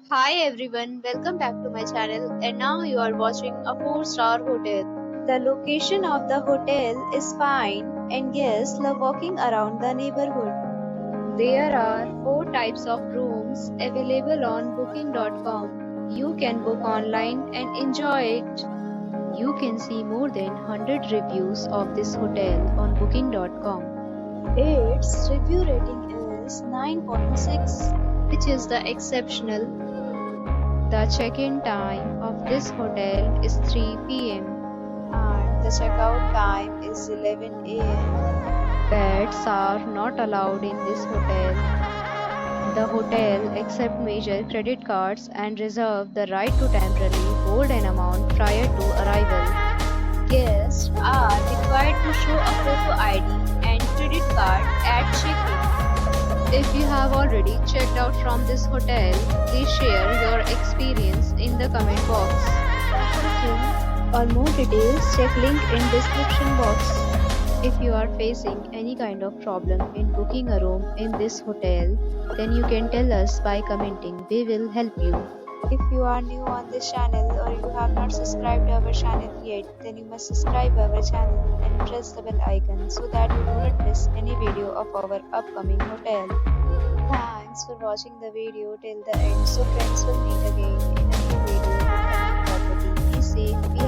Hi everyone, welcome back to my channel and now you are watching a 4-star hotel. The location of the hotel is fine and guests love walking around the neighborhood. There are 4 types of rooms available on booking.com. You can book online and enjoy it. You can see more than 100 reviews of this hotel on booking.com. Its review rating is 9.6, which is the exceptional. The check-in time of this hotel is 3 p.m. and the checkout time is 11 a.m. Pets are not allowed in this hotel. The hotel accepts major credit cards and reserves the right to temporarily hold an amount prior to arrival. Guests are required to show a photo ID and credit card at check-in. If you have already checked out from this hotel, please share your experience in the comment box. For more details, check link in description box. If you are facing any kind of problem in booking a room in this hotel, then you can tell us by commenting. We will help you. If you are new on this channel or you have not subscribed our channel yet, then you must subscribe our channel and press the bell icon so that you do not miss any video of our upcoming hotel. Thanks for watching the video till the end. So friends, will meet again in a new video with a new property. Be safe, be